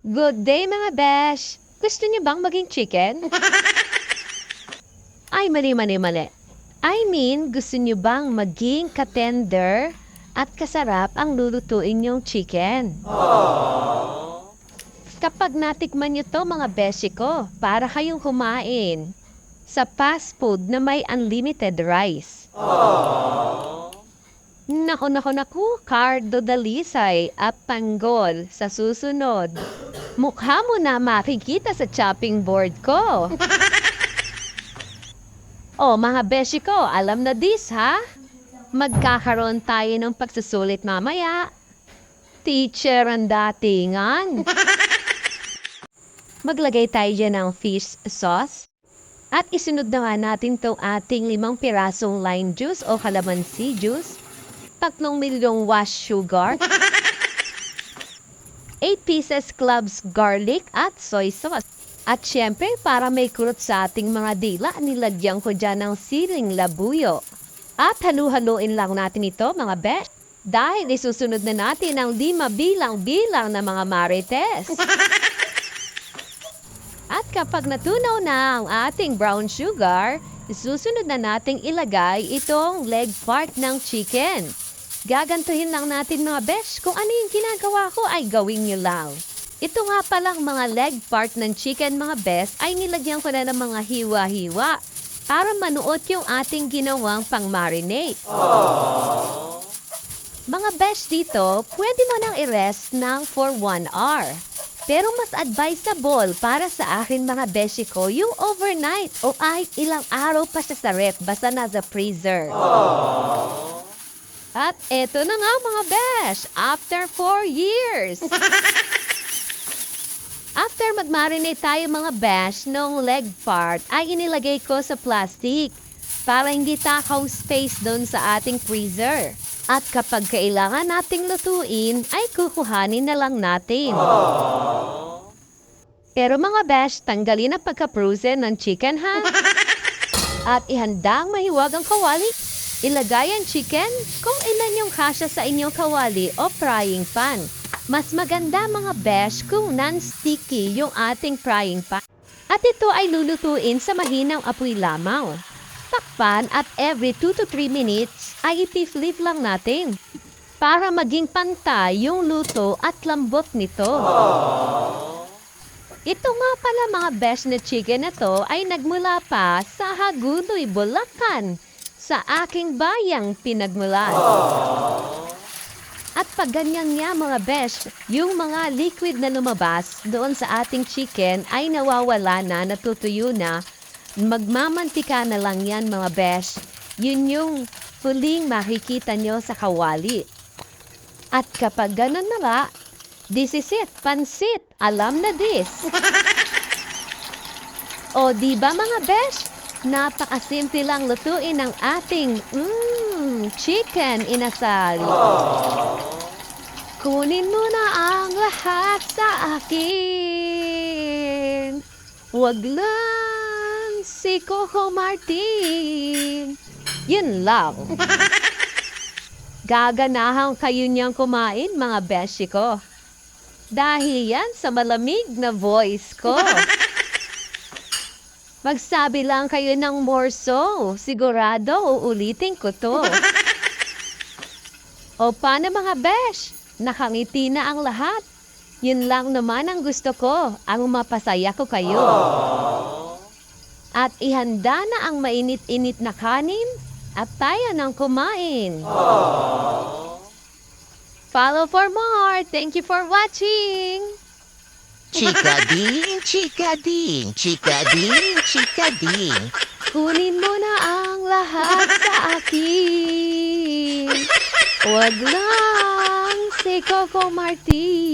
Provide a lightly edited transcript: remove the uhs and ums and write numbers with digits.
Good day mga besh! Gusto niyo bang maging chicken? Ay, mali. I mean, gusto niyo bang maging katender at kasarap ang lulutuin niyong chicken? Kapag natikman niyo to mga beshi ko, para kayong kumain sa fast food na may unlimited rice. Naku, Cardo Dalisay at Panggol sa susunod. Mukha mo na makikita sa chopping board ko. Oh, mga beshi ko, alam na this, ha? Magkakaroon tayo ng pagsusulit mamaya. Teacher ang datingan. Maglagay tayo dyan ng fish sauce. At isunod naman natin itong ating 5 pirasong lime juice o calamansi juice. 3 milyong wash sugar. 8 pieces cloves garlic at soy sauce. At syempre, para may kurot sa ating mga dila, nilagyan ko dyan ng siling labuyo. At halu-haluin lang natin ito, mga besh. Dahil isusunod na natin ang 5 bilang-bilang na mga marites. At kapag natunaw na ang ating brown sugar, isusunod na nating ilagay itong leg part ng chicken. Gagantuhin lang natin mga besh, kung ano yung ginagawa ko ay gawin nyo lang. Ito nga palang mga leg part ng chicken mga besh ay nilagyan ko na ng mga hiwa-hiwa para manuot yung ating ginawang pang-marinate. Mga besh dito, pwede mo nang i-rest ng for 1 hour. Pero mas advisable para sa akin mga beshi ko yung overnight o kahit ilang araw pa siya sa ref basta nasa freezer. At eto na nga mga besh, after 4 years. After mag-marinate tayo mga besh, nung leg part ay inilagay ko sa plastic para hindi takaw space doon sa ating freezer. At kapag kailangan nating lutuin, ay kukuhanin na lang natin. Pero mga besh, tanggalin ang pagka-frozen ng chicken ha. At ihandang mahiwag ang kawali. Ilagay ang chicken kung ilan yung kasya sa inyong kawali o frying pan. Mas maganda mga besh kung non-sticky yung ating frying pan. At ito ay lulutuin sa mahinang apoy lamang. Takpan at every 2 to 3 minutes ay ipiflip lang natin para maging pantay yung luto at lambot nito. Ito nga pala mga besh na chicken na to ay nagmula pa sa Hagunoy, Bulacan sa aking bayang pinagmulan. At pag ganyan nga mga besh, yung mga liquid na lumabas doon sa ating chicken ay nawawala na, natutuyo na. Magmamantika na lang yan mga besh. Yun yung huling makikita nyo sa kawali. At kapag ganun na nga, this is it, pansit. Alam na this. O diba mga besh? Napakasimple lang lutuin ng ating chicken inasal. Kunin mo na ang lahat sa akin. Wag lang si Coco Martin. Yun lang. Gaganahan kayo niyang kumain mga beshi ko. Dahil yan sa malamig na voice ko. Magsabi lang kayo ng morso. Sigurado uulitin ko to. O paano mga besh? Nakangiti na ang lahat. Yun lang naman ang gusto ko. Ang mapasaya ko kayo. At ihanda na ang mainit-init na kanin at tayo nang kumain. Follow for more. Thank you for watching. Chikading, chikading, chikading, chikading. Kunin mo na ang lahat sa akin. Wag lang si Coco Martin.